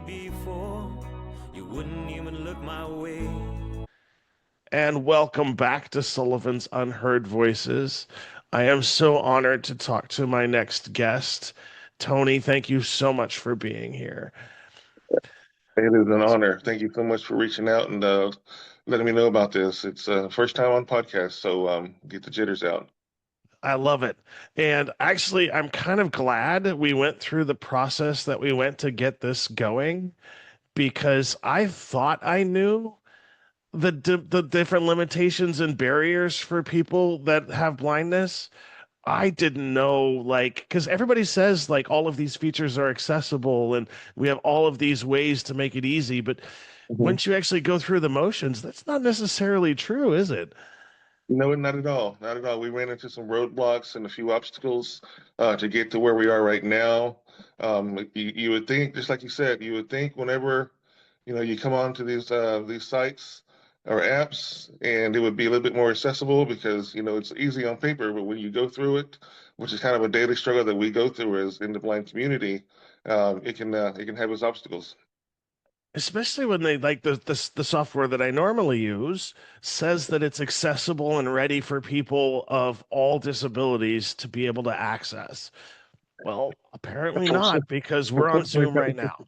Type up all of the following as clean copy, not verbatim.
before, you wouldn't even look my way. And welcome back to Sullivan's Unheard Voices. I am so honored to talk to my next guest. Tony, thank you so much for being here. It is an honor. Thank you so much for reaching out and letting me know about this. It's first time on podcast, so get the jitters out. I love it. And actually, I'm kind of glad we went through the process that we went to get this going because I thought I knew the different limitations and barriers for people that have blindness. I didn't know, like, because everybody says, like, all of these features are accessible and we have all of these ways to make it easy. But Mhm. once you actually go through the motions, that's not necessarily true, is it? No, not at all. Not at all. We ran into some roadblocks and a few obstacles to get to where we are right now. You would think, just like you said, you would think whenever you come onto these sites or apps, and it would be a little bit more accessible because it's easy on paper, but when you go through it, which is kind of a daily struggle that we go through as in the blind community, it can have its obstacles. Especially when they like the software that I normally use says that it's accessible and ready for people of all disabilities to be able to access. Well, apparently not because we're on Unfortunately, Zoom right now.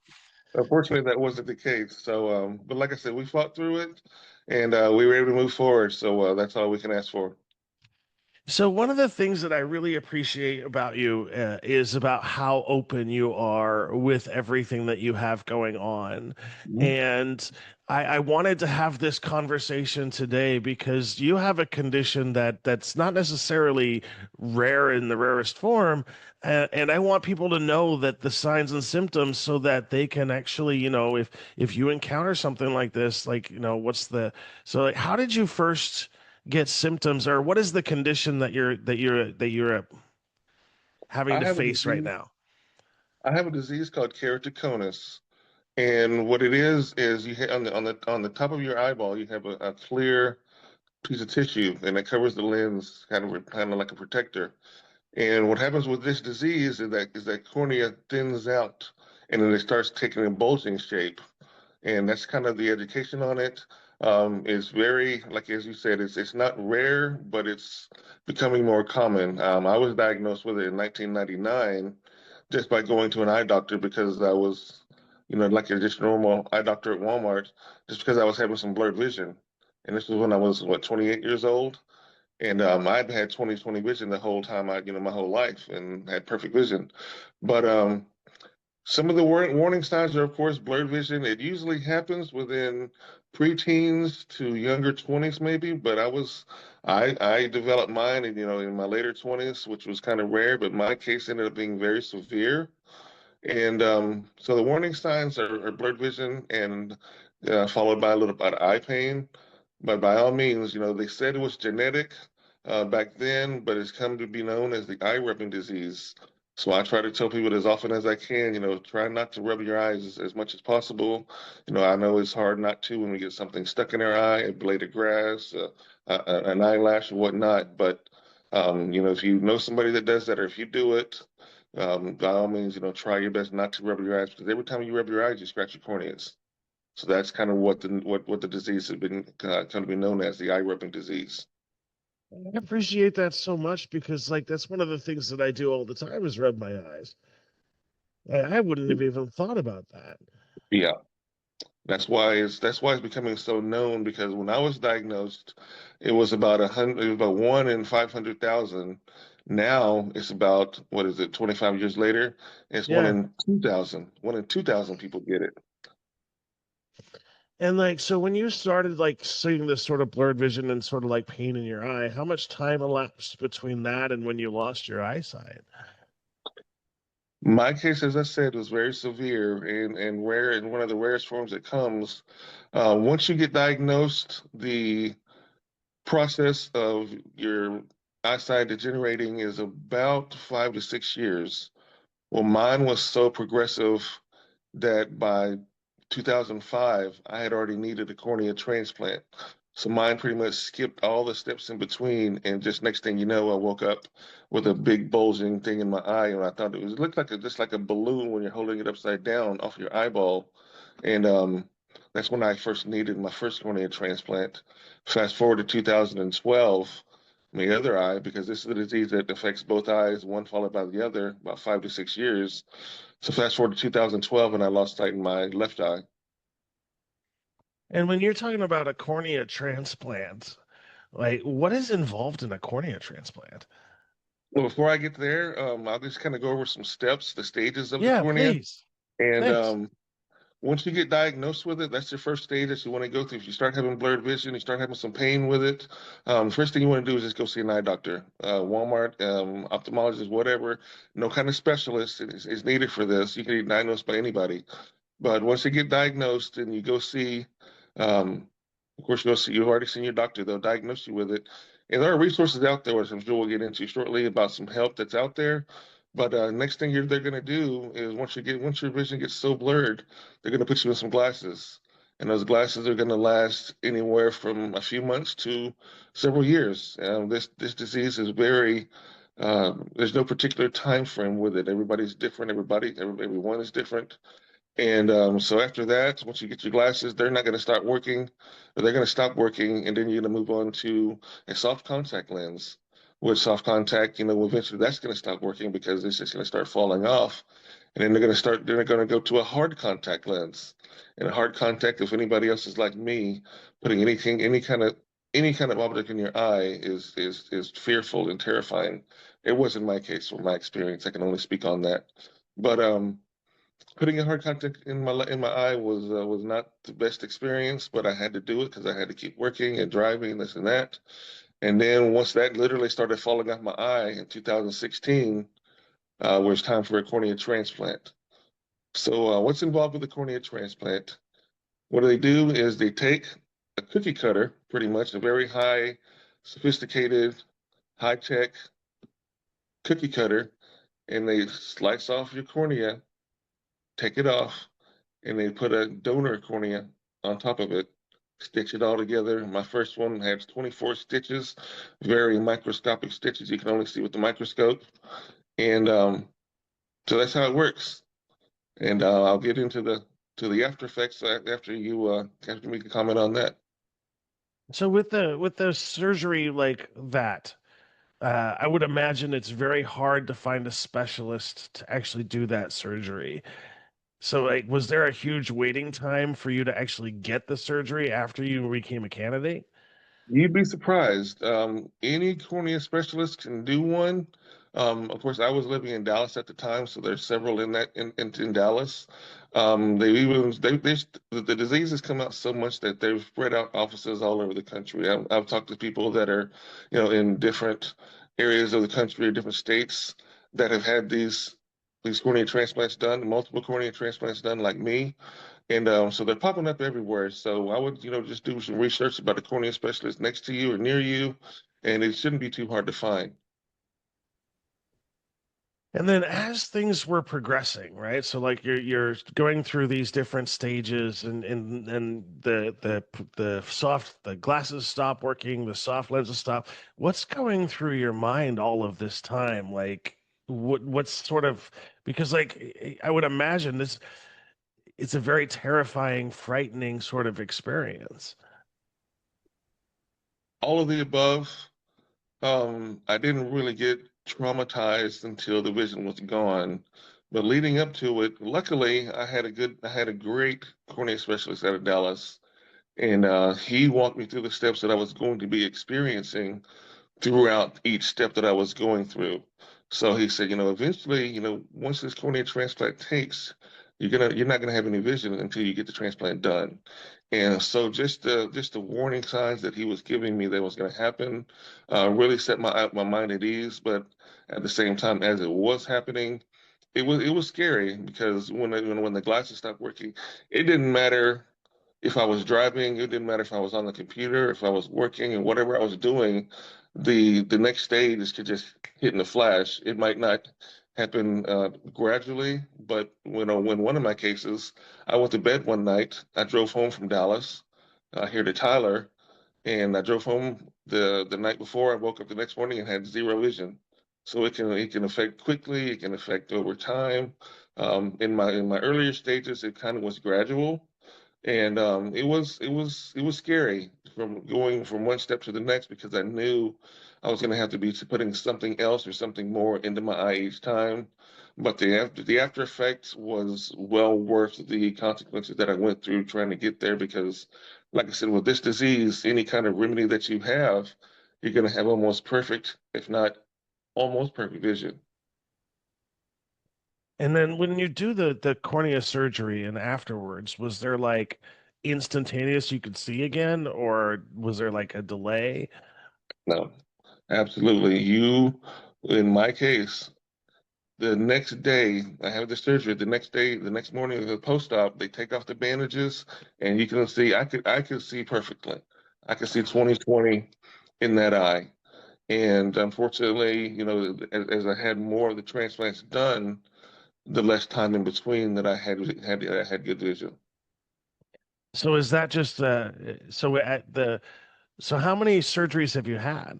unfortunately, that wasn't the case. So, but like I said, we fought through it, and we were able to move forward. So that's all we can ask for. So one of the things that I really appreciate about you is about how open you are with everything that you have going on. Mhm. And I wanted to have this conversation today because you have a condition that's not necessarily rare in the rarest form. And I want people to know that the signs and symptoms so that they can actually, if you encounter something like this, like, so like, how did you first get symptoms, or what is the condition that you're having I to have a face right disease. now? I have a disease called keratoconus, and what it is you on the top of your eyeball you have a clear piece of tissue, and it covers the lens, kind of like a protector. And what happens with this disease is that cornea thins out, and then it starts taking a bulging shape. And that's kind of the education on it. It's very, like as you said, it's not rare, but it's becoming more common. I was diagnosed with it in 1999 just by going to an eye doctor because I was, like a just normal eye doctor at Walmart, just because I was having some blurred vision. And this was when I was, what, 28 years old. And I'd had 20/20 vision the whole time, my whole life, and had perfect vision. But some of the warning signs are, of course, blurred vision. It usually happens within preteens to younger 20s, maybe. But I developed mine, in my later 20s, which was kind of rare. But my case ended up being very severe. And so the warning signs are blurred vision and followed by a little bit of eye pain. But by all means, they said it was genetic back then, but it's come to be known as the eye rubbing disease. So I try to tell people as often as I can, try not to rub your eyes as much as possible. I know it's hard not to when we get something stuck in our eye, a blade of grass, an eyelash, or whatnot. But if you know somebody that does that, or if you do it, by all means, try your best not to rub your eyes because every time you rub your eyes, you scratch your corneas. So that's kind of what the disease has been come to be known as, the eye rubbing disease. I appreciate that so much because, like, that's one of the things that I do all the time is rub my eyes. I wouldn't have even thought about that. Yeah, that's why it's becoming so known because when I was diagnosed, it was about 100, it was about 1 in 500,000. Now it's about, what is it, 25 years later? It's one Yeah. in 2,000. 1 in 2,000 people get it. And like, so when you started like seeing this sort of blurred vision and sort of like pain in your eye, how much time elapsed between that and when you lost your eyesight? My case, as I said, was very severe and rare, and one of the rarest forms that comes. Once you get diagnosed, the process of your eyesight degenerating is about 5 to 6 years. Well, mine was so progressive that by 2005, I had already needed a cornea transplant. So mine pretty much skipped all the steps in between, and just next thing you know, I woke up with a big bulging thing in my eye, and I thought it looked like just like a balloon when you're holding it upside down off your eyeball. And that's when I first needed my first cornea transplant. Fast forward to 2012, my other eye, because this is a disease that affects both eyes, one followed by the other, about 5 to 6 years. So fast forward to 2012, and I lost sight in my left eye. And when you're talking about a cornea transplant, like what is involved in a cornea transplant? Well, before I get there, I'll just kind of go over some steps, the stages of the Yeah, cornea. please. And Thanks. once you get diagnosed with it, that's your first stage that you want to go through. If you start having blurred vision, you start having some pain with it, the first thing you want to do is just go see an eye doctor, Walmart, ophthalmologist, whatever. No kind of specialist is needed for this. You can be diagnosed by anybody. But once you get diagnosed and you go see, of course, you've already seen your doctor, they'll diagnose you with it. And there are resources out there, which I'm sure we'll get into shortly, about some help that's out there. But next thing they're going to do is once your vision gets so blurred, they're going to put you in some glasses, and those glasses are going to last anywhere from a few months to several years. This disease is very there's no particular time frame with it. Everybody's different. Everyone is different. And so after that, once you get your glasses, they're not going to start working, or they're going to stop working, and then you're going to move on to a soft contact lens. With soft contact, eventually that's going to stop working because it's just going to start falling off. And then they're going to go to a hard contact lens. And a hard contact, if anybody else is like me, putting any kind of object in your eye is fearful and terrifying. It wasn't my case from my experience. I can only speak on that. But putting a hard contact in my eye was not the best experience, but I had to do it because I had to keep working and driving, this and that. And then once that literally started falling off my eye in 2016, where it's time for a cornea transplant. So what's involved with the cornea transplant? What they do is they take a cookie cutter, pretty much a very high, sophisticated, high-tech cookie cutter, and they slice off your cornea, take it off, and they put a donor cornea on top of it, stitch it all together. My first one has 24 stitches, very microscopic stitches you can only see with the microscope. And so that's how it works. And I'll get into the after effects after we can comment on that. So with the surgery like that, I would imagine it's very hard to find a specialist to actually do that surgery. So, like, was there a huge waiting time for you to actually get the surgery after you became a candidate? You'd be surprised. Any cornea specialist can do one. Of course, I was living in Dallas at the time, so there's several in Dallas. The disease has come out so much that they've spread out offices all over the country. I've talked to people that are, in different areas of the country, different states that have had these cornea transplants done, multiple cornea transplants done, like me. And so they're popping up everywhere. So I would, just do some research about a cornea specialist next to you or near you, and it shouldn't be too hard to find. And then as things were progressing, right? So like you're going through these different stages and the glasses stop working, the soft lenses stop. What's going through your mind all of this time? Like what's sort of because like I would imagine this it's a very terrifying, frightening sort of experience. All of the above. I didn't really get traumatized until the vision was gone. But leading up to it, luckily, I had a great cornea specialist out of Dallas, and he walked me through the steps that I was going to be experiencing throughout each step that I was going through. So he said, eventually, once this cornea transplant takes, you're not gonna have any vision until you get the transplant done. And so just the warning signs that he was giving me that was going to happen really set my mind at ease. But at the same time, as it was happening, it was scary because when the glasses stopped working, it didn't matter if I was driving, it didn't matter if I was on the computer, if I was working, and whatever I was doing, the next stage could just hit in a flash. It might not happen gradually, but when one of my cases, I went to bed one night. I drove home from Dallas here to Tyler, and I drove home the night before. I woke up the next morning and had zero vision. So it can affect quickly. It can affect over time. In my earlier stages, it kind of was gradual, and it was scary from going from one step to the next because I knew I was going to have to be putting something else or something more into my eye each time. But the after effects was well worth the consequences that I went through trying to get there because, like I said, with this disease, any kind of remedy that you have, you're going to have almost perfect, if not almost perfect vision. And then when you do the cornea surgery and afterwards, was there like instantaneous you could see again, or was there like a delay? No, absolutely. In my case, the next day I have the surgery. The next day, the next morning of the post-op, they take off the bandages, and you can see. I could see perfectly. I could see 20/20 in that eye. And unfortunately, as I had more of the transplants done, the less time in between that I had good vision. So is that just so at the so how many surgeries have you had?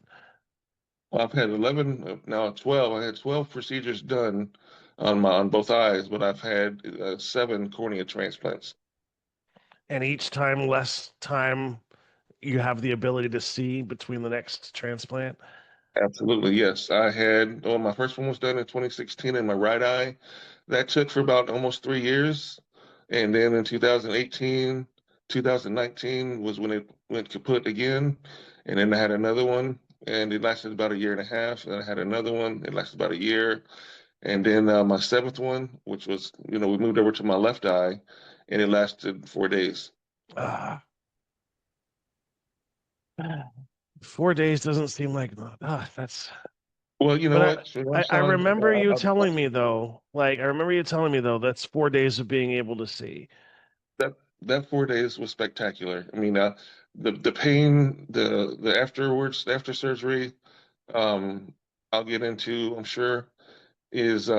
Well, I've had 11, now 12. I had 12 procedures done on both eyes, but I've had 7 cornea transplants. And each time less time you have the ability to see between the next transplant? Absolutely, yes. My first one was done in 2016 in my right eye. That took for about almost 3 years. And then in 2018, 2019 was when it went kaput again. And then I had another one, and it lasted about a year and a half. And I had another one, it lasted about a year. And then my seventh one, which was, we moved over to my left eye, and it lasted 4 days. Ah, 4 days doesn't seem like that's. Well, you know But what, I Sean, remember you telling me though, like I remember you telling me though, that's 4 days of being able to see. that that 4 days was spectacular. I mean, the pain, the afterwards, after surgery, um, I'll get into, I'm sure, is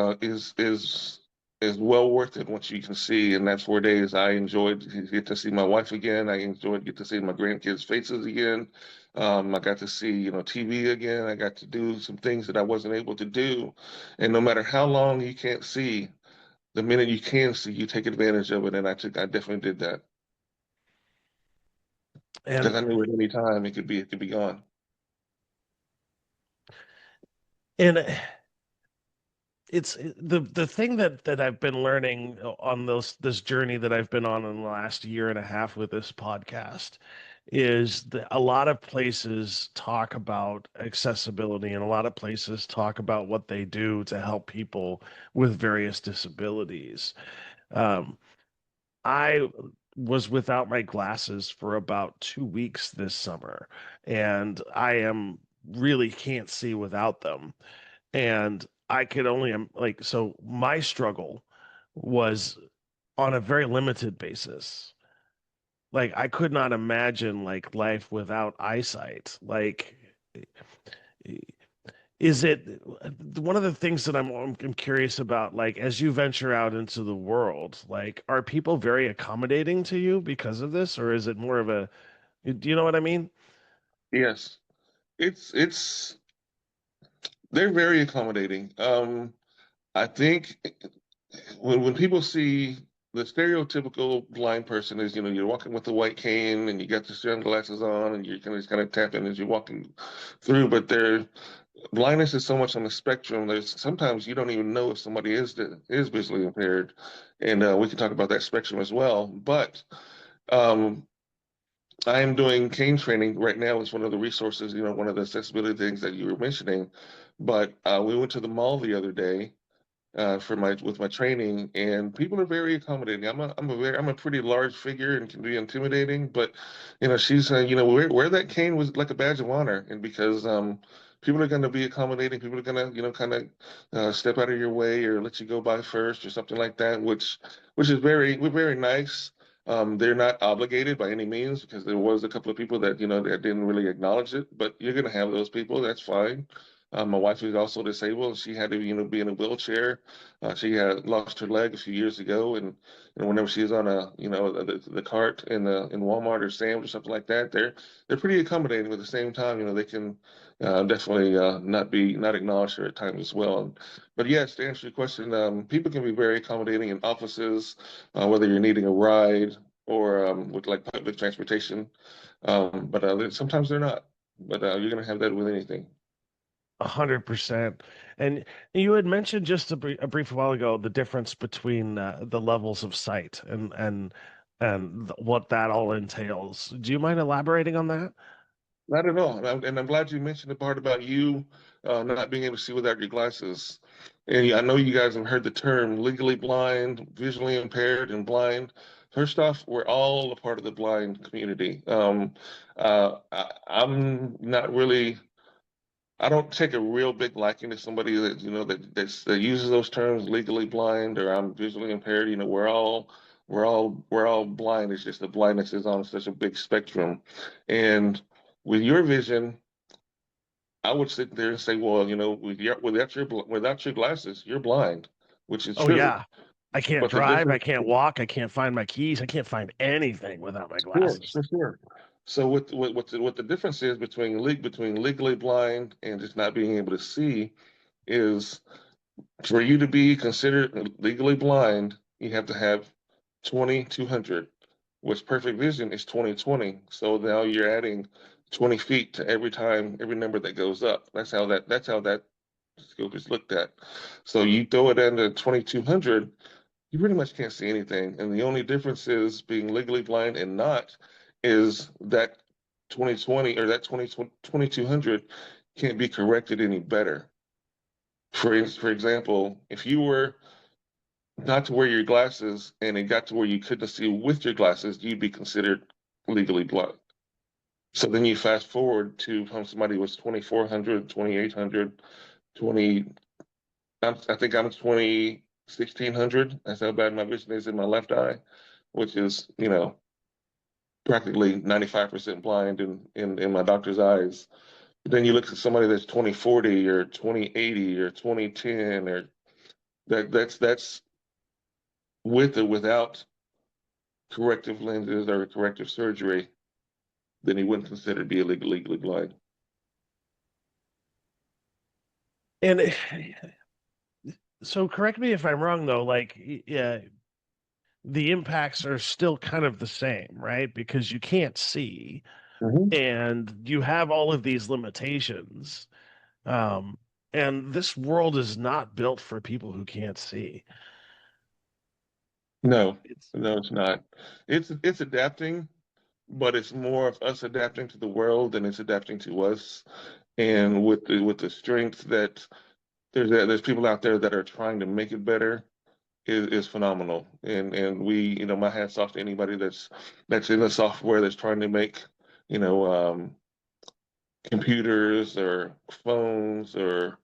well worth it once you can see. In that 4 days, I enjoyed get to see my wife again. I enjoyed get to see my grandkids' faces again. I got to see, TV again. I got to do some things that I wasn't able to do. And no matter how long you can't see, the minute you can see, you take advantage of it. And I definitely did that because And I knew at any time it could be gone. and it's the thing that I've been learning on this journey that I've been on in the last year and a half with this podcast is that a lot of places talk about accessibility and a lot of places talk about what they do to help people with various disabilities. Um, I was without my glasses for about 2 weeks this summer, and I am really can't see without them. And I could only like so my struggle was on a very limited basis. Like I could not imagine like life without eyesight. Like is it one of the things that I'm curious about, like as you venture out into the world, like are people very accommodating to you because of this, or is it more of a, do you know what I mean? Yes, it's they're very accommodating. I think when people see the stereotypical blind person is, you're walking with a white cane and you got the sunglasses on and you're kind of tapping as you're walking through, but their blindness is so much on the spectrum. There's sometimes you don't even know if somebody is visually impaired, and we can talk about that spectrum as well. But um, I am doing cane training right now. It's one of the resources, one of the accessibility things that you were mentioning. But we went to the mall the other day for my training, and people are very accommodating. I'm a pretty large figure and can be intimidating, but she's wear that cane was like a badge of honor, and because people are going to be accommodating, people are going to kind of step out of your way or let you go by first or something like that, which is very nice. They're not obligated by any means because there was a couple of people that that didn't really acknowledge it, but you're going to have those people. That's fine. My wife is also disabled. She had to, be in a wheelchair. She had lost her leg a few years ago, and whenever she's on the cart in Walmart or Sam's or something like that, they're pretty accommodating. But at the same time, they can definitely not acknowledge her at times as well. But yes, to answer your question, people can be very accommodating in offices, whether you're needing a ride or with like public transportation. But sometimes they're not. But you're going to have that with anything. 100%. And you had mentioned just a brief while ago the difference between the levels of sight and what that all entails. Do you mind elaborating on that? Not at all. And I'm glad you mentioned the part about you not being able to see without your glasses. And I know you guys have heard the term legally blind, visually impaired, and blind. First off, we're all a part of the blind community. I'm not really. I don't take a real big liking to somebody that that uses those terms legally blind or I'm visually impaired. We're all blind. It's just the blindness is on such a big spectrum, and with your vision, I would sit there and say, well, without your glasses, you're blind, which is Oh true. yeah. I can't But the drive, I difference, can't walk, I can't find my keys, I can't find anything without my sure, glasses. sure, sure. So what the difference is between legally blind and just not being able to see is for you to be considered legally blind, you have to have 20/200, which perfect vision is 20/20. So now you're adding 20 feet to every number that goes up. That's how that scope is looked at. So you throw it into 20/200, you pretty much can't see anything. And the only difference is being legally blind and not is that 20/20 or that 20/200 can't be corrected any better. For example, if you were not to wear your glasses and it got to where you couldn't see with your glasses, you'd be considered legally blind. So then you fast forward to from somebody who was 2400, 2800, 20. I think I'm 1600. That's how bad my vision is in my left eye, which is, practically 95% blind in my doctor's eyes. But then you look at somebody that's 2040 or 2080 or 2010 or that's with or without corrective lenses or corrective surgery, then he wouldn't consider to be legally blind. And so correct me if I'm wrong though, like yeah, the impacts are still kind of the same, right? Because you can't see Mhm. and you have all of these limitations. Um, and this world is not built for people who can't see. No, It's no, it's not. It's adapting, but it's more of us adapting to the world than it's adapting to us. And with the strength that there's people out there that are trying to make it better is phenomenal. And we, my hats off to anybody that's in the software that's trying to make, you know, computers or phones or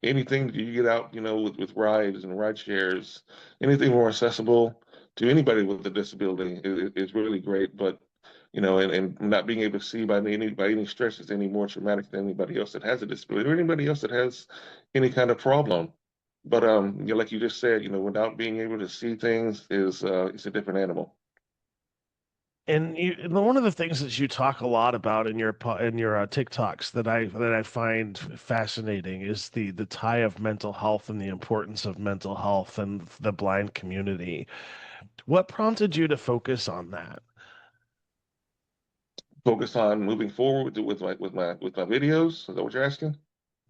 anything that you get out, with rides and ride shares, anything more accessible to anybody with a disability is really great. But and not being able to see by any stretch is any more traumatic than anybody else that has a disability or anybody else that has any kind of problem. But like you just said, without being able to see things is it's a different animal. and one of the things that you talk a lot about in your TikToks that I find fascinating is the tie of mental health and the importance of mental health and the blind community. What prompted you to focus on that? Focus on moving forward with my videos. Is that what you're asking?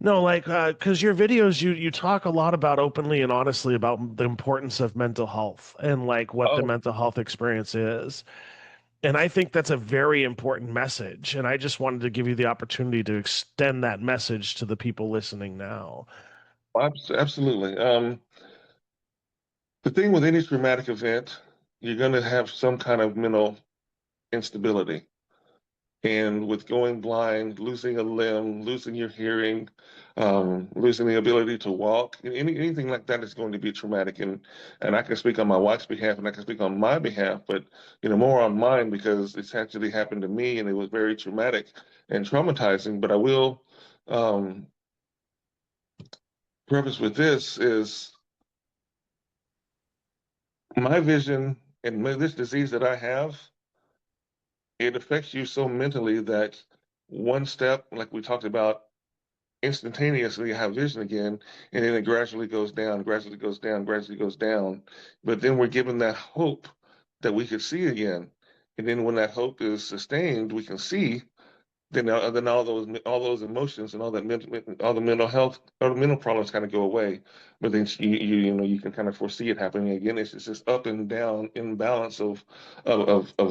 No, like, because your videos, you talk a lot about openly and honestly about the importance of mental health and like what the Oh, mental health experience is. And I think that's a very important message. And I just wanted to give you the opportunity to extend that message to the people listening now. absolutely. The thing with any traumatic event, you're going to have some kind of mental instability. And with going blind, losing a limb, losing your hearing, losing the ability to walk, anything like that is going to be traumatic. And I can speak on my wife's behalf, and I can speak on my behalf, but more on mine because it's actually happened to me, and it was very traumatic and traumatizing. But I will preface with this is my vision and this disease that I have, it affects you so mentally that one step, like we talked about, instantaneously you have vision again, and then it gradually goes down, gradually goes down, gradually goes down. But then we're given that hope that we could see again. And then when that hope is sustained, we can see, then all those emotions and all the mental health or the mental problems kind of go away. But then you can kind of foresee it happening again. It's just this up and down imbalance of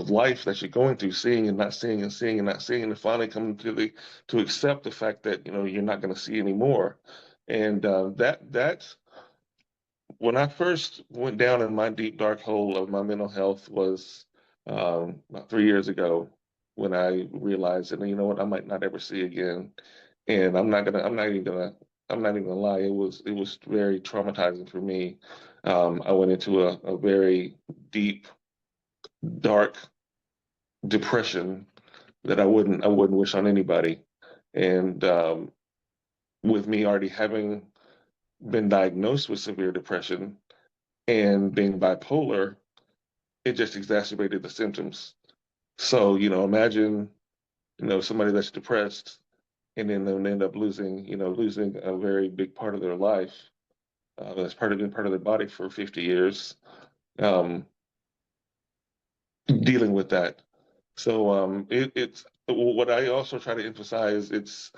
life that you're going through, seeing and not seeing and seeing and not seeing, and finally coming to accept the fact that you're not going to see anymore. And that's when I first went down in my deep dark hole of my mental health was about 3 years ago, when I realized that, you know what, I might not ever see again. And I'm not even gonna lie, it was very traumatizing for me. I went into a very deep, dark depression that I wouldn't wish on anybody. And with me already having been diagnosed with severe depression and being bipolar, it just exacerbated the symptoms. So, imagine, somebody that's depressed and then they end up losing a very big part of their life. That's been part of their body for 50 years, um, dealing with that. So it's what I also try to emphasize. It's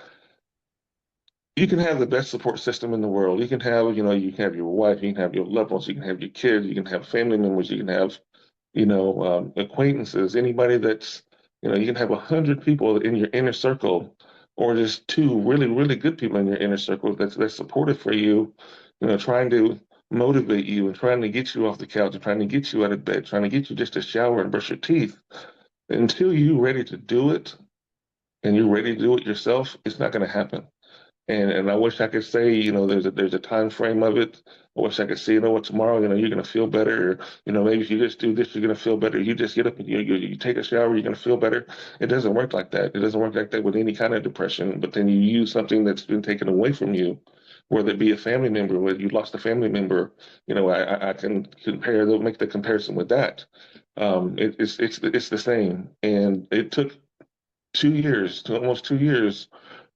You can have the best support system in the world. You can have your wife, you can have your loved ones, you can have your kids, you can have family members, you can have acquaintances, anybody you can have 100 people in your inner circle, or just two really, really good people in your inner circle that's supportive for you, trying to motivate you and trying to get you off the couch and trying to get you out of bed, trying to get you just to shower and brush your teeth. Until you're ready to do it and you're ready to do it yourself, it's not going to happen. And I wish I could say, there's a time frame of it. I wish I could say, what, tomorrow, you're gonna feel better. Or, maybe if you just do this, you're gonna feel better. You just get up and you take a shower, you're gonna feel better. It doesn't work like that. It doesn't work like that with any kind of depression. But then you use something that's been taken away from you, whether it be a family member, whether you lost a family member. I can make the comparison with that. It's the same. And it took 2 years, almost 2 years,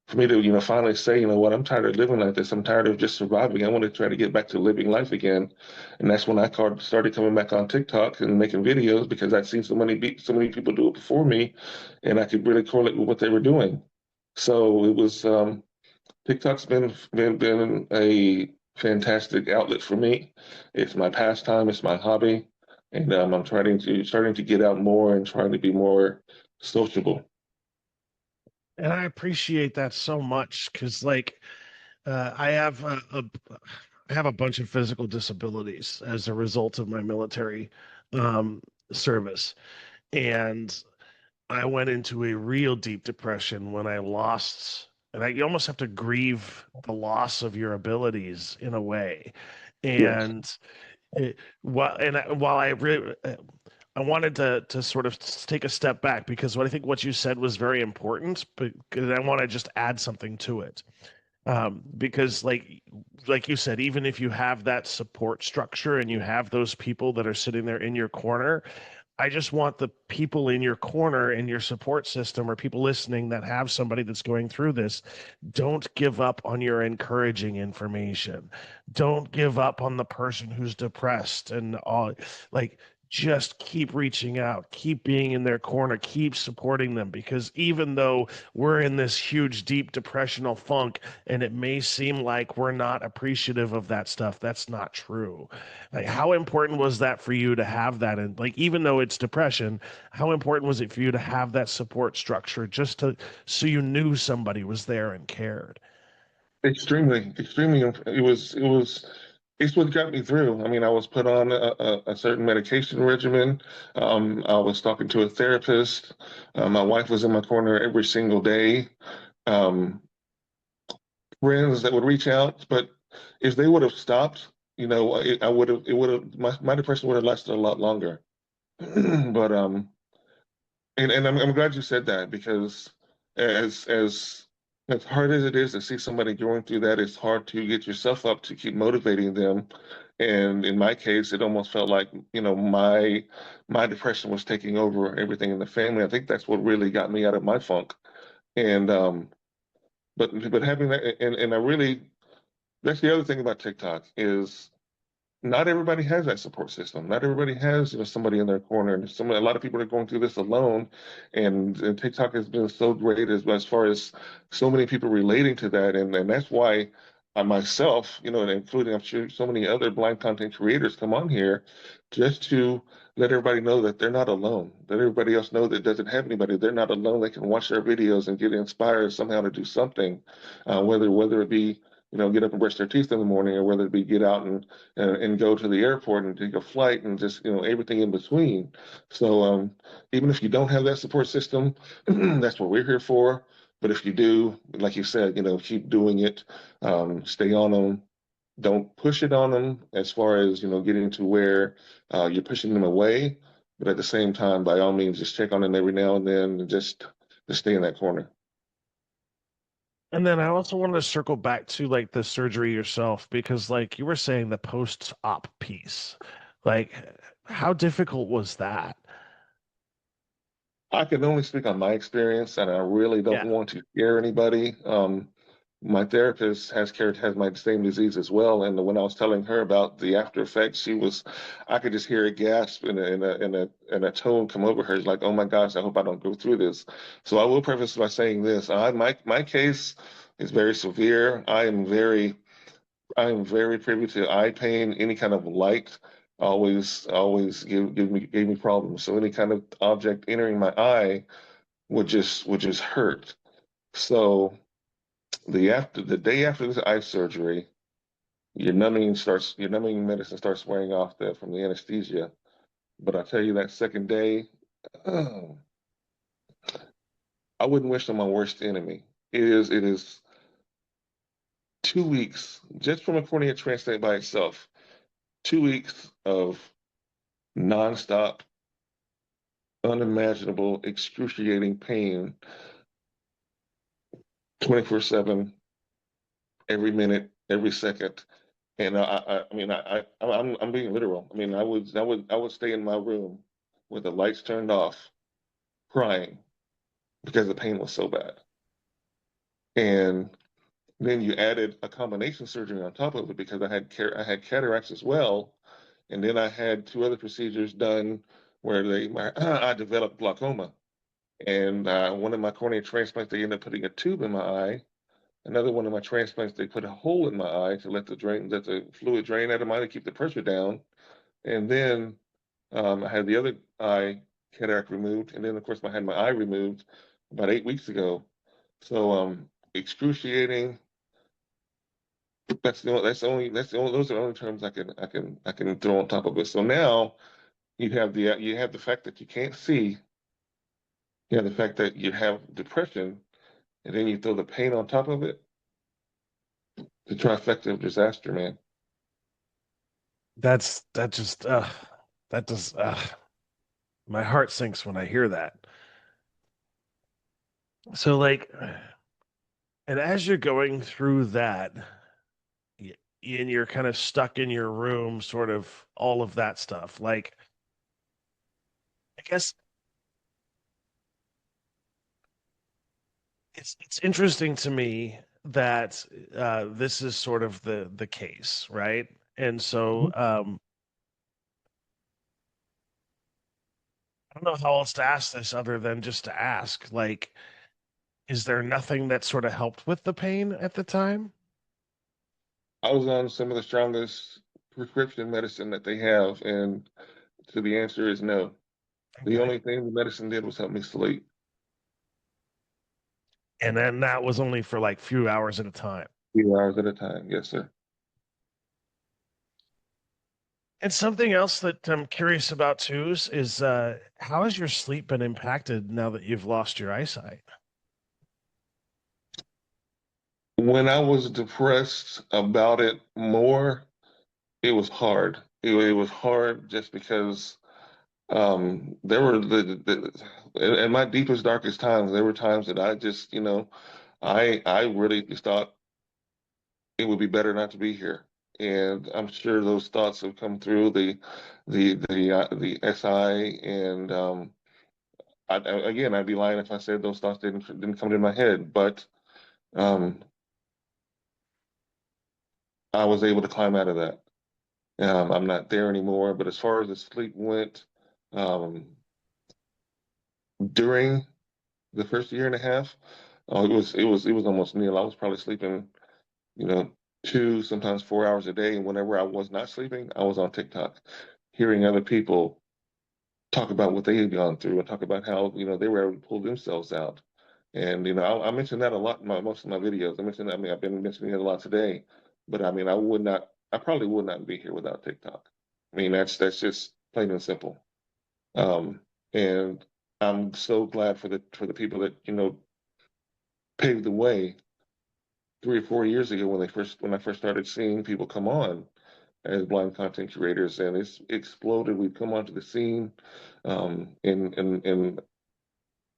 for me to, finally say, what, I'm tired of living like this. I'm tired of just surviving. I want to try to get back to living life again. And that's when I started coming back on TikTok and making videos, because I'd seen so many people do it before me, and I could really correlate with what they were doing. So it was TikTok's been a fantastic outlet for me. It's my pastime. It's my hobby, and I'm starting to get out more and trying to be more sociable. And I appreciate that so much because, like, I have I have a bunch of physical disabilities as a result of my military um, service, and I went into a real deep depression when I lost, and you almost have to grieve the loss of your abilities in a way. Yes. And while I wanted to sort of take a step back, because what you said was very important, but I want to just add something to it. Because like you said, even if you have that support structure and you have those people that are sitting there in your corner, I just want the people in your corner, in your support system, or people listening that have somebody that's going through this, don't give up on your encouraging information. Don't give up on the person who's depressed and all. Like, just keep reaching out, keep being in their corner, keep supporting them, because even though we're in this huge, deep depressional funk and it may seem like we're not appreciative of that stuff, that's not true. Like, how important was that for you to have that? And, like, even though it's depression, how important was it for you to have that support structure, just to so you knew somebody was there and cared? Extremely, extremely. It's what got me through. I mean, I was put on a certain medication regimen. I was talking to a therapist. My wife was in my corner every single day. Um, Friends that would reach out, but if they would have stopped, it would have, my depression would have lasted a lot longer. But and I'm glad you said that, because as As hard as it is to see somebody going through that, it's hard to get yourself up to keep motivating them. And in my case, it almost felt like, my depression was taking over everything in the family. I think that's what really got me out of my funk. And but having that, and I really, that's the other thing about TikTok is not everybody has that support system. Not everybody has, somebody in their corner. And a lot of people are going through this alone, and TikTok has been so great as far as so many people relating to that, and that's why I myself, and including I'm sure so many other blind content creators come on here just to let everybody know that they're not alone. Let everybody else know that doesn't have anybody. They're not alone. They can watch their videos and get inspired somehow to do something, whether it be get up and brush their teeth in the morning, or whether it be get out and go to the airport and take a flight and just everything in between. So even if you don't have that support system, that's what we're here for. But if you do, like you said, keep doing it, stay on them. Don't push it on them as far as getting to where you're pushing them away. But at the same time, by all means, just check on them every now and then, and just stay in that corner. And then I also wanted to circle back to like the surgery yourself, because like you were saying the post-op piece, like how difficult was that? I can only speak on my experience, and I really don't Yeah. want to scare anybody. My therapist has my same disease as well, and when I was telling her about the after effects, I could just hear a gasp and a tone come over her. It's like, "Oh my gosh, I hope I don't go through this." So I will preface by saying this: my case is very severe. I am very privy to eye pain. Any kind of light always gave me problems. So any kind of object entering my eye would just hurt. So the day after this eye surgery, your numbing medicine starts wearing off from the anesthesia. But I tell you that second day, oh, I wouldn't wish them my worst enemy. It is 2 weeks just from a cornea transplant by itself. 2 weeks of nonstop, unimaginable, excruciating pain, 24/7, every minute, every second. And I'm being literal. I mean, I would stay in my room with the lights turned off, crying because the pain was so bad. And then you added a combination surgery on top of it because I had cataracts as well, and then I had two other procedures done where I developed glaucoma. And one of my cornea transplants, they ended up putting a tube in my eye. Another one of my transplants, they put a hole in my eye to let the fluid drain out of my eye to keep the pressure down. And then I had the other eye cataract removed, and then of course I had my eye removed about 8 weeks ago. So excruciating. Those are the only terms I can throw on top of it. So now you have the fact that you can't see, you have the fact that you have depression, and then you throw the pain on top of it. The trifecta of disaster, man. That just that does my heart sinks when I hear that. So like, and as you're going through that, y- and you're kind of stuck in your room, sort of all of that stuff. Like, I guess it's interesting to me that this is sort of the case, right? And so I don't know how else to ask this other than just to ask, like, is there nothing that sort of helped with the pain at the time? I was on some of the strongest prescription medicine that they have, and so the answer is no. The Okay. only thing the medicine did was help me sleep. And then that was only for like few hours at a time. Few hours at a time. Yes, sir. And something else that I'm curious about too is how has your sleep been impacted now that you've lost your eyesight? When I was depressed about it more, it was hard. It was hard just because there were in my deepest, darkest times, there were times that I just, I really just thought it would be better not to be here. And I'm sure those thoughts have come through the SI, and again, I'd be lying if I said those thoughts didn't come to my head. But um, I was able to climb out of that. I'm not there anymore. But as far as the sleep went, um, during the first year and a half, it was almost nil. I was probably sleeping, you know, 2, sometimes 4 hours a day. And whenever I was not sleeping, I was on TikTok, hearing other people talk about what they had gone through and talk about how, they were able to pull themselves out. And, I mentioned that a lot in most of my videos. I mentioned that, I mean, I've been mentioning it a lot today, but I mean, I probably would not be here without TikTok. I mean, that's just plain and simple. Um, and I'm so glad for the people that, paved the way 3 or 4 years ago when I first started seeing people come on as blind content creators, and it's exploded. We've come onto the scene in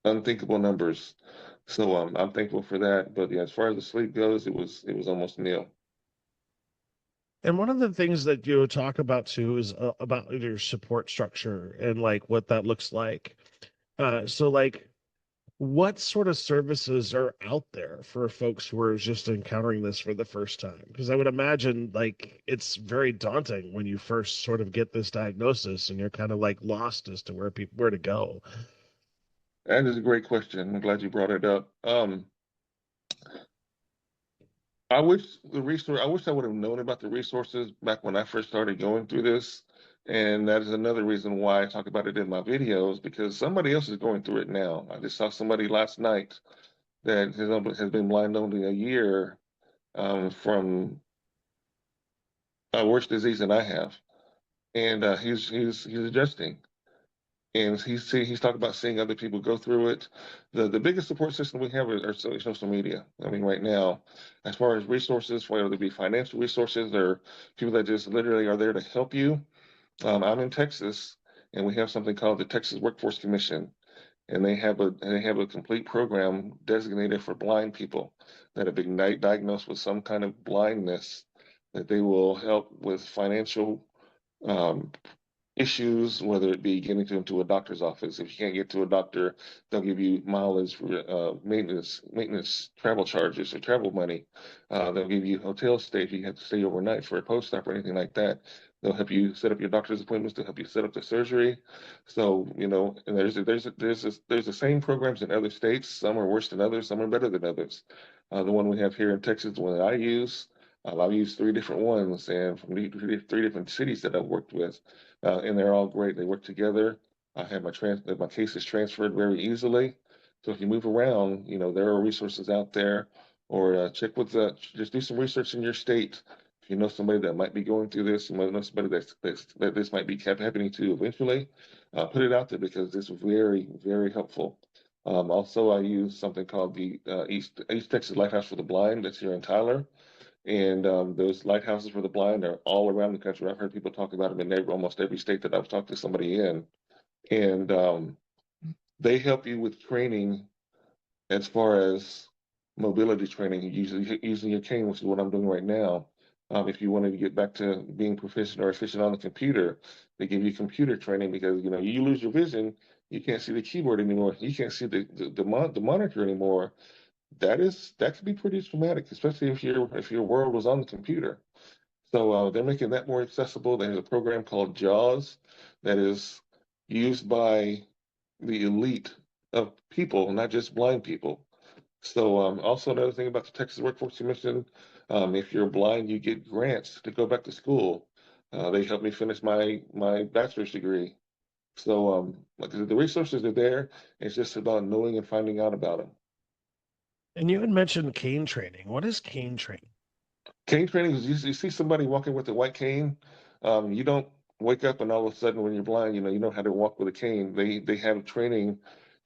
unthinkable numbers. So I'm thankful for that. But yeah, as far as the sleep goes, it was almost nil. And one of the things that you talk about too is about your support structure and like what that looks like. So like what sort of services are out there for folks who are just encountering this for the first time? Because I would imagine like it's very daunting when you first sort of get this diagnosis and you're kind of like lost as to where to go. That is a great question. I'm glad you brought it up. I wish I would have known about the resources back when I first started going through this. And that is another reason why I talk about it in my videos, because somebody else is going through it now. I just saw somebody last night that has been blind only a year, from a worse disease than I have. And he's adjusting. And he's talked about seeing other people go through it. The biggest support system we have are social media. I mean, right now, as far as resources, whether it be financial resources or people that just literally are there to help you. I'm in Texas, and we have something called the Texas Workforce Commission, and they have a complete program designated for blind people that have been diagnosed with some kind of blindness, that they will help with financial um, issues, whether it be getting to a doctor's office. If you can't get to a doctor, they'll give you mileage for maintenance travel charges or travel money. They'll give you hotel stay if you have to stay overnight for a post-op or anything like that. They'll help you set up your doctor's appointments. They'll help you set up the surgery. So, and there's the same programs in other states. Some are worse than others. Some are better than others. The one we have here in Texas, the one that I use, I've used three different ones, and from three different cities that I've worked with, and they're all great. They work together. I have my cases transferred very easily. So if you move around, there are resources out there, or just do some research in your state. If you know somebody that might be going through this, you might know somebody that this might be kept happening to eventually, put it out there, because it's very, very helpful. Also, I use something called the East Texas Lighthouse for the Blind that's here in Tyler. And those lighthouses for the blind are all around the country. I've heard people talk about them in almost every state that I've talked to somebody in. And they help you with training as far as mobility training, using your cane, which is what I'm doing right now. If you wanted to get back to being proficient or efficient on the computer, they give you computer training, because you lose your vision, you can't see the keyboard anymore, you can't see the monitor anymore. That could be pretty traumatic, especially if your world was on the computer. So they're making that more accessible. There's a program called JAWS that is used by the elite of people, not just blind people. So also another thing about the Texas Workforce Commission, if you're blind, you get grants to go back to school. They helped me finish my bachelor's degree. So like the resources are there. It's just about knowing and finding out about them. And you had mentioned cane training. What is cane training? Cane training is you see somebody walking with a white cane. You don't wake up and all of a sudden, when you're blind, you know how to walk with a cane. They have training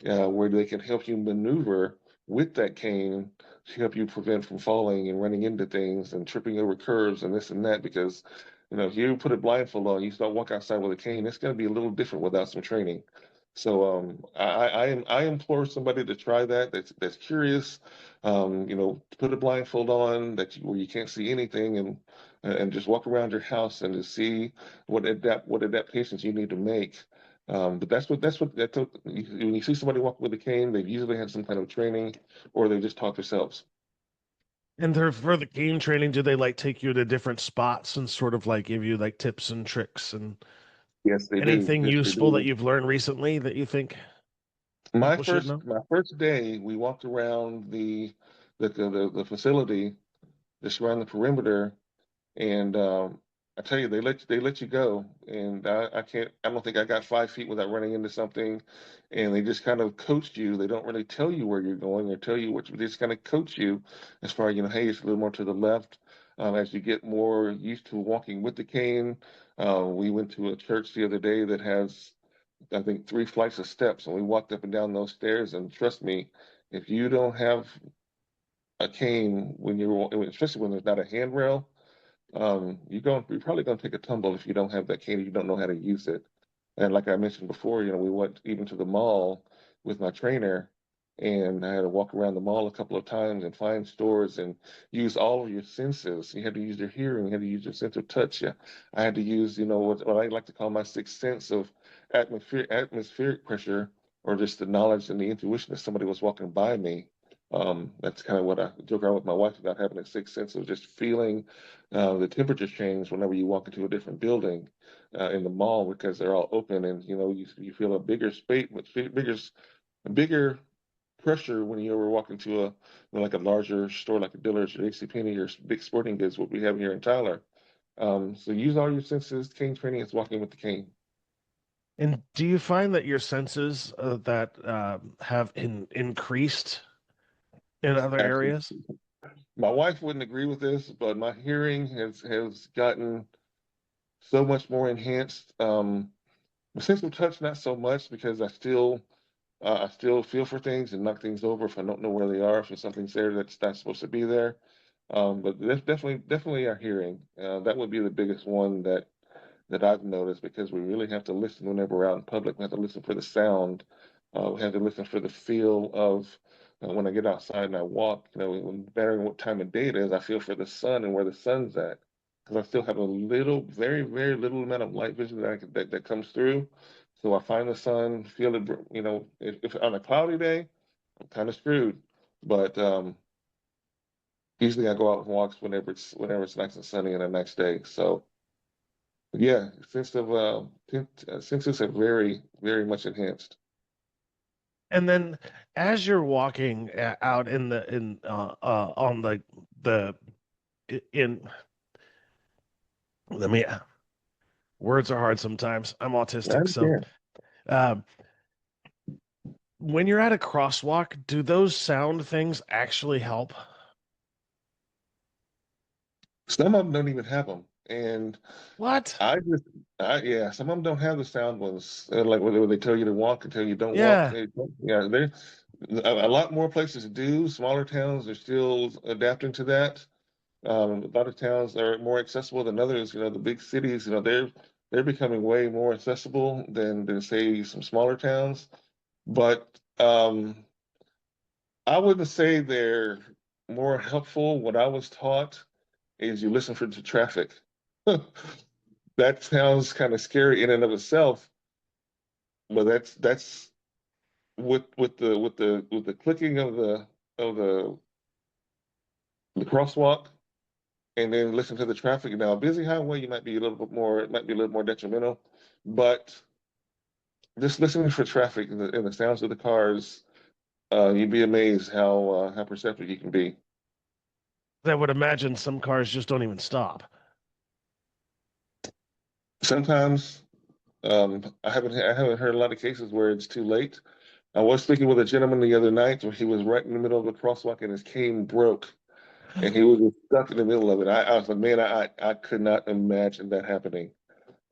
where they can help you maneuver with that cane to help you prevent from falling and running into things and tripping over curves and this and that. Because if you put a blindfold on, you start walk outside with a cane, it's going to be a little different without some training. So I implore somebody to try that. That's curious. Put a blindfold on where you can't see anything, and just walk around your house and to see what adaptations you need to make. But when you see somebody walking with a cane, they've usually had some kind of training, or they just taught themselves. And for the game training, do they like take you to different spots and sort of like give you like tips and tricks and Yes, they do. anything Yes, they useful that do. you've learned recently that you think My people should first know? my first day, we walked around the facility, just around the perimeter. And I tell you, they let you go, and I don't think I got 5 feet without running into something. And they just kind of coached you. They don't really tell you where you're going or tell you they just kind of coach you as far, hey, it's a little more to the left. As you get more used to walking with the cane, we went to a church the other day that has, I think, 3 flights of steps, and we walked up and down those stairs. And trust me, if you don't have a cane especially when there's not a handrail, you're probably gonna take a tumble if you don't have that cane, and you don't know how to use it. And like I mentioned before, we went even to the mall with my trainer, and I had to walk around the mall a couple of times and find stores and use all of your senses. You had to use your hearing, you had to use your sense of touch. Yeah, I had to use, what I like to call my sixth sense of atmospheric pressure, or just the knowledge and the intuition that somebody was walking by me. That's kind of what I joke around with my wife about, having a sixth sense of just feeling the temperatures change whenever you walk into a different building in the mall, because they're all open, and you feel a bigger space, bigger pressure when you ever walk into like a larger store like a Dillard's or JCPenney or big sporting goods, what we have here in Tyler. So use all your senses. Cane training is walking with the cane. And do you find that your senses that have increased in other areas? Absolutely. My wife wouldn't agree with this, but my hearing has gotten so much more enhanced. My sense of touch, not so much, because I still feel for things and knock things over if I don't know where they are, if something's there that's not supposed to be there. But that's definitely our hearing. That would be the biggest one that I've noticed, because we really have to listen whenever we're out in public. We have to listen for the sound. We have to listen for the feel of when I get outside and I walk. No matter what time of day it is, I feel for the sun and where the sun's at, because I still have a little, very, very little amount of light vision that comes through. So I find the sun, feel it. If on a cloudy day, I'm kind of screwed. But usually I go out and walks whenever it's nice and sunny and a nice day. So yeah, senses have very, very much enhanced. And then as you're walking out in on the in let me words are hard sometimes. I'm I autistic, so understand. um, when you're at a crosswalk, do those sound things actually help? Some of them don't even have them, and What? I just, yeah, some of them don't have the sound ones. Like whether they tell you to walk and tell you don't walk. Yeah. Yeah, a lot more places do. Smaller towns are still adapting to that. A lot of towns are more accessible than others. The big cities, they're becoming way more accessible than say some smaller towns. But I wouldn't say they're more helpful. What I was taught is you listen for the traffic. That sounds kind of scary in and of itself, but that's with the clicking of the crosswalk, and then listen to the traffic. Now, a busy highway, you might be a little bit more, it might be a little more detrimental, but just listening for traffic and the sounds of the cars, you'd be amazed how perceptive you can be. I would imagine some cars just don't even stop. Sometimes I haven't heard a lot of cases where it's too late. I was speaking with a gentleman the other night where he was right in the middle of the crosswalk and his cane broke, and he was just stuck in the middle of it. I was like, man, I could not imagine that happening.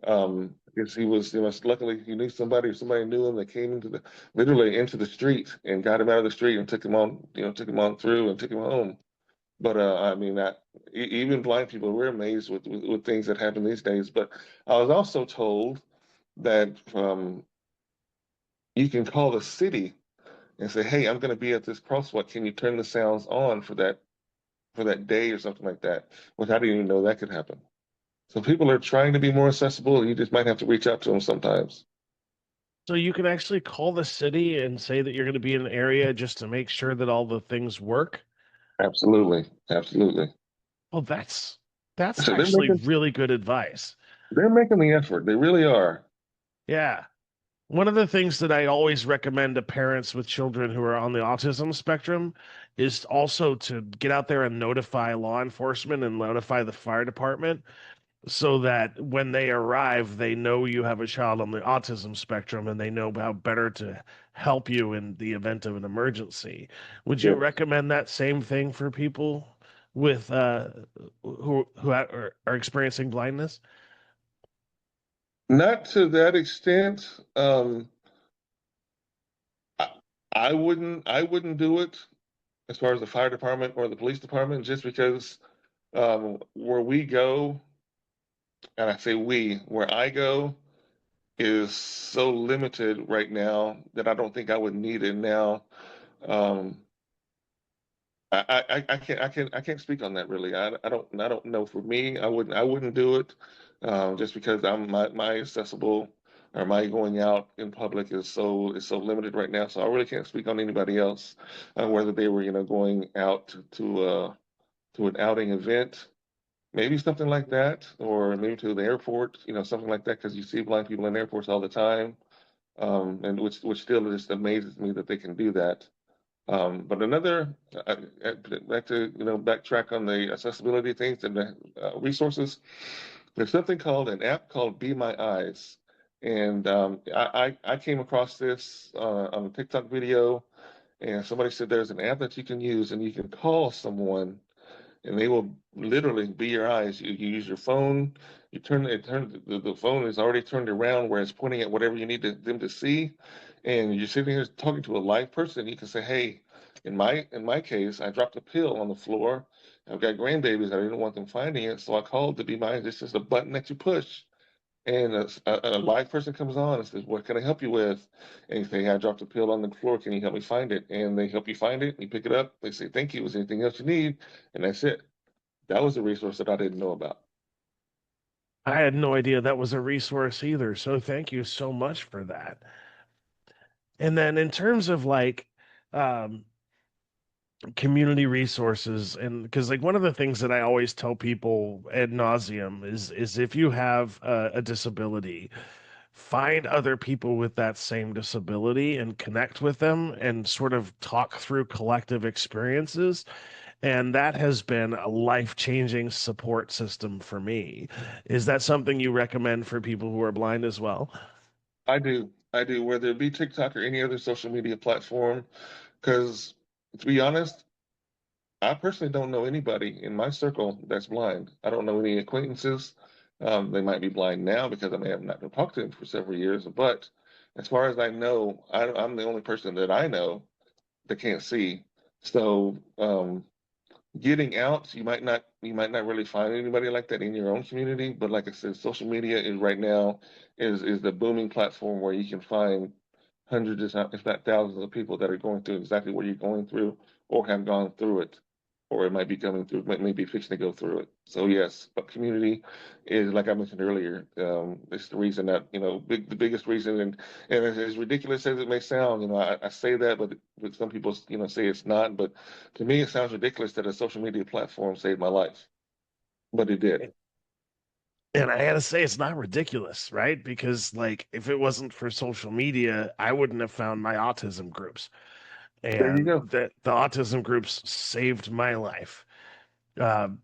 Because he was, luckily he knew somebody, or somebody knew him that came literally into the street and got him out of the street and took him on through and took him home. But I mean, even blind people, we're amazed with things that happen these days. But I was also told that you can call the city and say, "Hey, I'm going to be at this crosswalk. Can you turn the sounds on for that day or something like that?" Which I didn't even know that could happen. So people are trying to be more accessible. You just might have to reach out to them sometimes. So you can actually call the city and say that you're going to be in an area just to make sure that all the things work. Absolutely, absolutely. Well, that's So actually really good advice. they're making the effort. They really are. Yeah. One of the things that I always recommend to parents with children who are on the autism spectrum is also to get out there and notify law enforcement and notify the fire department so that when they arrive, they know you have a child on the autism spectrum and they know how better to help you in the event of an emergency. Would you Yes. recommend that same thing for people with are experiencing blindness? Not to that extent. I, I wouldn't do it as far as the fire department or the police department, just because where we go, and I say we, where I go is so limited right now that I don't think I would need it now. Um, I can't speak on that really. I don't know. For me, I wouldn't do it just because my accessible or my going out in public is so limited right now. So I really can't speak on anybody else, whether they were going out to an outing event, maybe something like that, or maybe to the airport, something like that, because you see blind people in airports all the time, and which still just amazes me that they can do that. But another, back to, backtrack on the accessibility things and the resources, there's something called an app called Be My Eyes. And I came across this on a TikTok video, and somebody said there's an app that you can use and you can call someone and they will literally be your eyes. You use your phone, the phone is already turned around where it's pointing at whatever you need them to see, and you're sitting here talking to a live person. You can say, "Hey, in my case, I dropped a pill on the floor. I've got grandbabies. I didn't want them finding it, so I called to be mine. It's just a button that you push." And a live person comes on and says, "What can I help you with?" And you say, "Hey, I dropped a pill on the floor. Can you help me find it?" And they help you find it. You pick it up. They say, "Thank you. Is there anything else you need?" And that's it. That was a resource that I didn't know about. I had no idea that was a resource either. So thank you so much for that. And then in terms of um, community resources, and because like one of the things that I always tell people ad nauseum is if you have a disability, find other people with that same disability and connect with them and sort of talk through collective experiences. And that has been a life-changing support system for me. Is that something you recommend for people who are blind as well? I do. I do, whether it be TikTok or any other social media platform. Because to be honest, I personally don't know anybody in my circle that's blind. I don't know any acquaintances. They might be blind now because I may have not talked to them for several years. But as far as I know, I'm the only person that I know that can't see. So getting out, you might not really find anybody like that in your own community. But like I said, social media is right now is the booming platform where you can find hundreds, if not thousands of people that are going through exactly what you're going through or have gone through it, or it might be coming through, might be fixing to go through it. So yes, but community is, like I mentioned earlier, it's the reason that, the biggest reason, and as ridiculous as it may sound, I say that, but some people, say it's not, but to me, it sounds ridiculous that a social media platform saved my life, but it did. And I gotta say, it's not ridiculous, right? Because like, if it wasn't for social media, I wouldn't have found my autism groups, There you and go. that the autism groups saved my life. Um,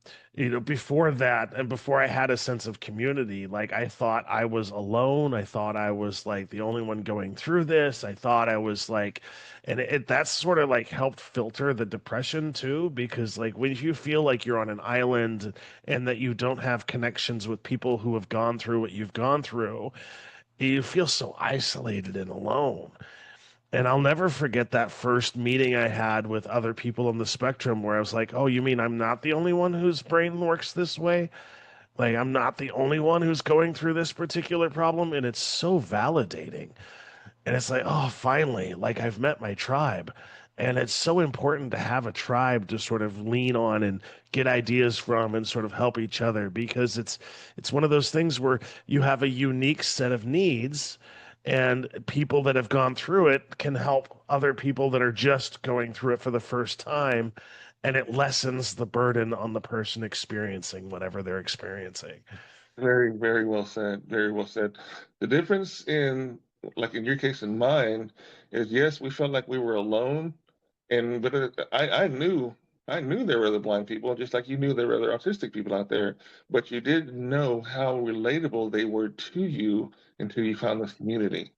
before that, and before I had a sense of community, like I thought I was alone. I thought I was like the only one going through this. I thought I was like, and that's sort of like helped filter the depression too, because like when you feel like you're on an island and that you don't have connections with people who have gone through what you've gone through, you feel so isolated and alone. And I'll never forget that first meeting I had with other people on the spectrum where I was like, oh, you mean I'm not the only one whose brain works this way? Like, I'm not the only one who's going through this particular problem. And it's so validating. And it's like, oh, finally, like I've met my tribe. And it's so important to have a tribe to sort of lean on and get ideas from and sort of help each other, because it's one of those things where you have a unique set of needs, and people that have gone through it can help other people that are just going through it for the first time, and it lessens the burden on the person experiencing whatever they're experiencing. Very, very well said. Very well said. The difference in, like in your case and mine, is yes, we felt like we were alone, and but I knew there were other blind people, just like you knew there were other autistic people out there, but you didn't know how relatable they were to you until you found this community,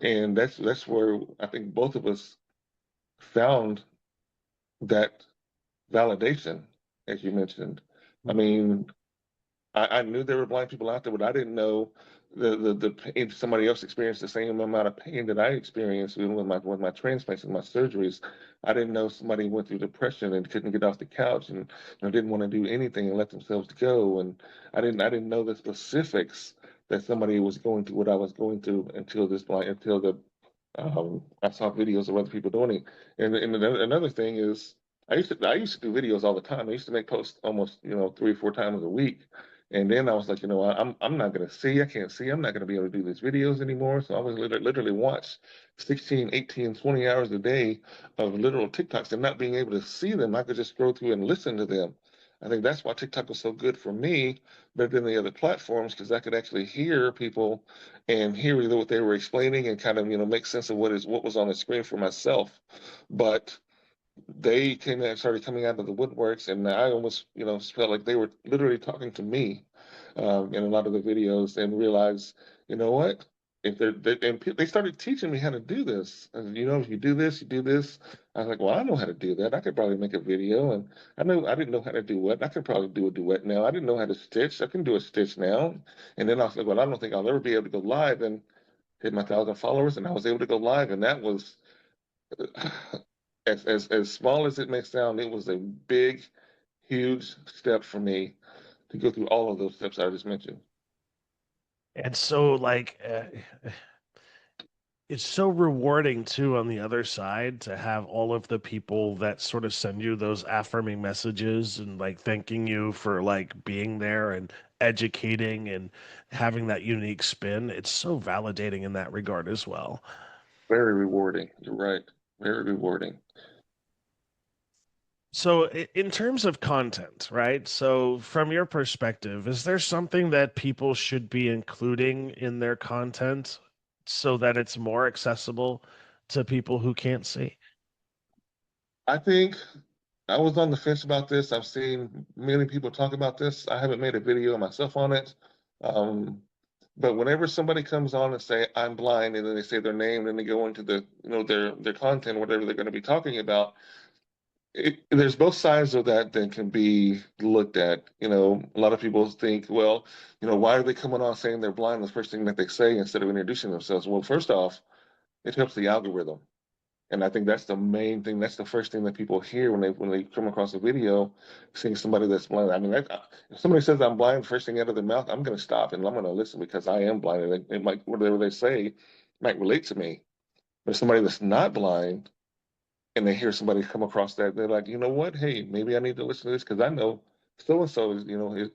and that's where I think both of us found that validation, as you mentioned. I mean, I knew there were blind people out there, but I didn't know the pain. Somebody else experienced the same amount of pain that I experienced even with my transplants and my surgeries. I didn't know somebody went through depression and couldn't get off the couch and didn't want to do anything and let themselves go. And I didn't know the specifics that somebody was going through what I was going through until the I saw videos of other people doing it. And another thing is, I used to do videos all the time. I used to make posts almost 3 or 4 times a week. And then I was like, I'm not gonna see. I can't see. I'm not gonna be able to do these videos anymore. So I was literally watch 16, 18, 20 hours a day of literal TikToks and not being able to see them. I could just scroll through and listen to them. I think that's why TikTok was so good for me, better than the other platforms, because I could actually hear people and hear either what they were explaining and kind of make sense of what was on the screen for myself. But they came and started coming out of the woodworks, and I almost felt like they were literally talking to me in a lot of the videos, and realized, you know what, if they started teaching me how to do this, and if you do this, you do this. I was like, well, I know how to do that. I could probably make a video. And I didn't know how to do what. I could probably do a duet now. I didn't know how to stitch. I can do a stitch now. And then I was like, well, I don't think I'll ever be able to go live and hit my 1,000 followers. And I was able to go live, and that was as small as it may sound, it was a big, huge step for me to go through all of those steps I just mentioned. And so, like, it's so rewarding too on the other side to have all of the people that sort of send you those affirming messages and like thanking you for like being there and educating and having that unique spin. It's so validating in that regard as well. Very rewarding. You're right. Very rewarding. So, in terms of content, right? So, from your perspective, is there something that people should be including in their content so that it's more accessible to people who can't see? I think I was on the fence about this. I've seen many people talk about this. I haven't made a video myself on it. Um, but whenever somebody comes on and say I'm blind, and then they say their name, and they go into the their content, whatever they're going to be talking about, there's both sides of that that can be looked at. A lot of people think, well, why are they coming on saying they're blind? The first thing that they say instead of introducing themselves. Well, first off, it helps the algorithm, and I think that's the main thing. That's the first thing that people hear when they come across a video, seeing somebody that's blind. I mean, if somebody says I'm blind, first thing out of their mouth, I'm going to stop and I'm going to listen, because I am blind, and it might, whatever they say might relate to me. But if somebody that's not blind and they hear somebody come across that, they're like, you know what? Hey, maybe I need to listen to this, because I know so and so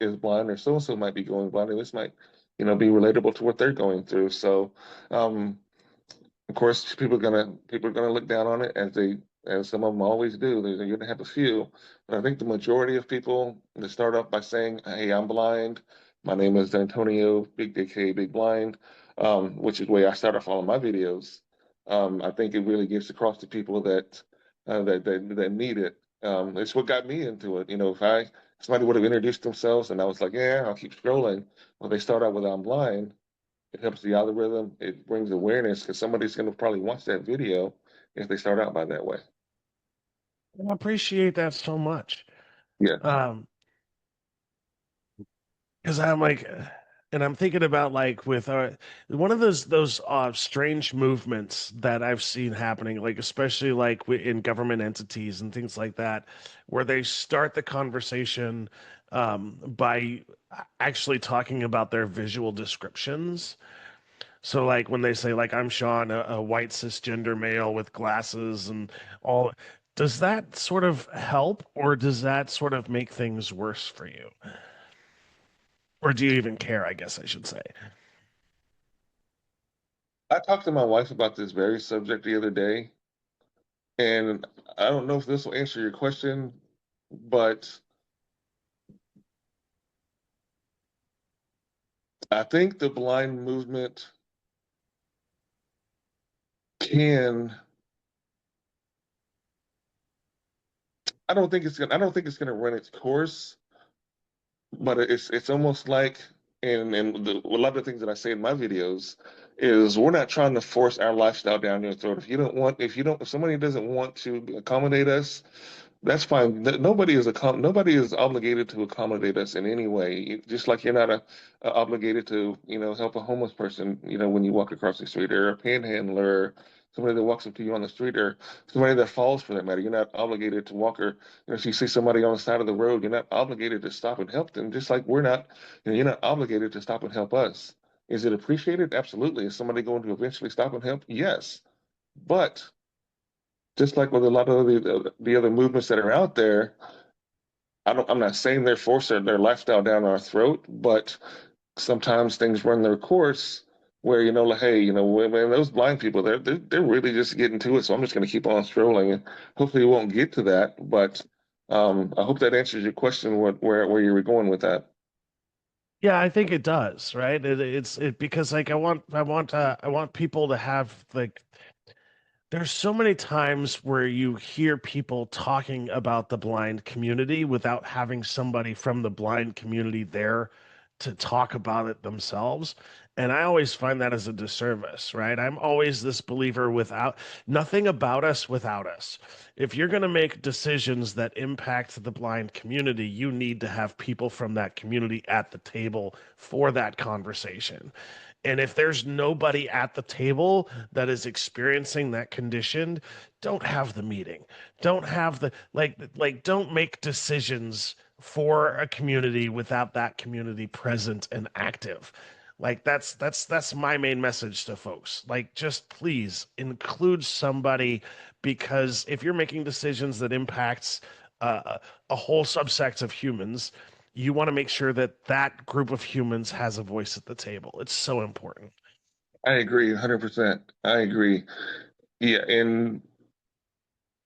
is blind, or so and so might be going blind, and this might be relatable to what they're going through. So, of course, people are gonna look down on it, as some of them always do. You're gonna have a few, but I think the majority of people that start off by saying, "Hey, I'm blind. My name is Antonio, Big aka Big Blind," which is the way I start off all of my videos. I think it really gets across to people that need it. It's what got me into it. If somebody would have introduced themselves and I was like, "Yeah, I'll keep scrolling," well, they start out with "I'm blind." It helps the algorithm. It brings awareness, because somebody's going to probably watch that video if they start out by that way. I appreciate that so much. Yeah. Um, because I'm like, and I'm thinking about like with one of those strange movements that I've seen happening, like especially like in government entities and things like that, where they start the conversation by actually talking about their visual descriptions. So like when they say like I'm Sean, a white cisgender male with glasses and all, does that sort of help or does that sort of make things worse for you? Or do you even care, I guess I should say. I talked to my wife about this very subject the other day, and I don't know if this will answer your question, but I think the blind movement can. I don't think it's gonna run its course, but it's almost like, a lot of the things that I say in my videos is we're not trying to force our lifestyle down your throat. If somebody doesn't want to accommodate us, that's fine. Nobody is obligated to accommodate us in any way. Just like you're not obligated to, help a homeless person, when you walk across the street, or a panhandler, somebody that walks up to you on the street, or somebody that falls for that matter. You're not obligated to walk, or if you see somebody on the side of the road, you're not obligated to stop and help them. Just like you're not obligated to stop and help us. Is it appreciated? Absolutely. Is somebody going to eventually stop and help? Yes. But just like with a lot of the other movements that are out there, I'm not saying they're forcing their lifestyle down our throat, but sometimes things run their course where, like, hey, when those blind people, they're really just getting to it. So I'm just going to keep on strolling, and hopefully we won't get to that. But I hope that answers your question, where you were going with that. Yeah, I think it does, right? Because like I want people to have like there's so many times where you hear people talking about the blind community without having somebody from the blind community there to talk about it themselves. And I always find that as a disservice, right? I'm always this believer without nothing about us without us. If you're going to make decisions that impact the blind community, you need to have people from that community at the table for that conversation. And if there's nobody at the table that is experiencing that condition, don't have the meeting. Don't have the don't make decisions for a community without that community present and active. Like that's my main message to folks. Like just please include somebody because if you're making decisions that impacts a whole subsect of humans, you want to make sure that that group of humans has a voice at the table. It's so important. I agree, 100%. I agree. Yeah, and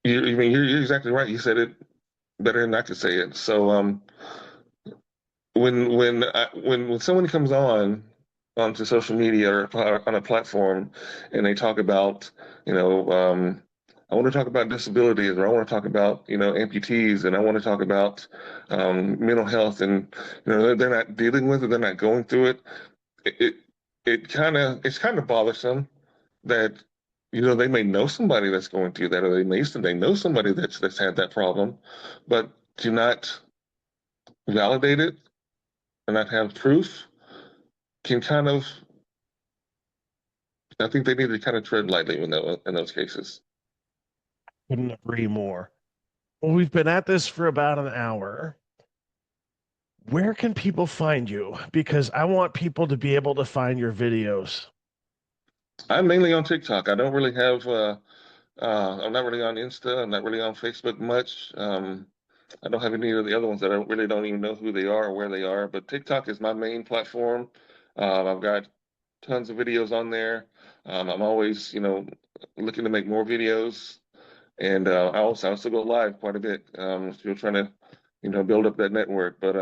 you're exactly right. You said it better than I could say it. So, when someone comes onto social media or on a platform and they talk about, I want to talk about disabilities, or I want to talk about, amputees, and I want to talk about mental health, and they're not dealing with it, they're not going through it. It it's kind of bothersome that they may know somebody that's going through that, or they know somebody that's had that problem, but do not validate it and not have proof can kind of, I think they need to kind of tread lightly in those cases. Couldn't agree more. Well, we've been at this for about an hour. Where can people find you? Because I want people to be able to find your videos. I'm mainly on TikTok. I don't really have, I'm not really on Insta. I'm not really on Facebook much. I don't have any of the other ones that I really don't even know who they are or where they are, but TikTok is my main platform. I've got tons of videos on there. I'm always, looking to make more videos. And I also go live quite a bit. Still trying to, build up that network. But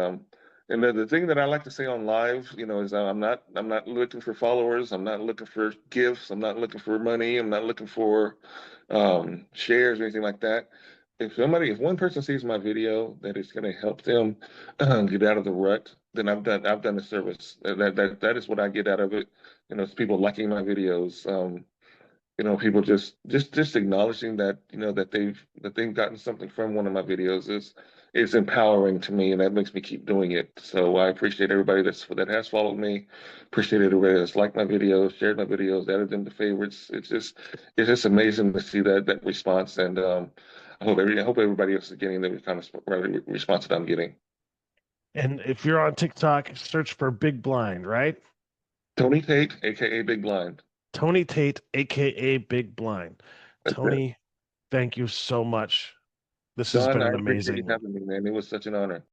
and the thing that I like to say on live, is I'm not looking for followers. I'm not looking for gifts. I'm not looking for money. I'm not looking for shares or anything like that. If one person sees my video that is going to help them get out of the rut, then I've done a service. That is what I get out of it. It's people liking my videos. People just acknowledging that, that they've gotten something from one of my videos is empowering to me, and that makes me keep doing it. So I appreciate everybody that has followed me. Appreciate everybody that's liked my videos, shared my videos, added them to favorites. It's just amazing to see that response, and I hope everybody else is getting the kind of response that I'm getting. And if you're on TikTok, search for Big Blind, right? Tony Tate, aka Big Blind. Tony Tate, aka Big Blind. That's it. Tony, thank you so much. This has Don, been I an appreciate you amazing. having me, man. It was such an honor.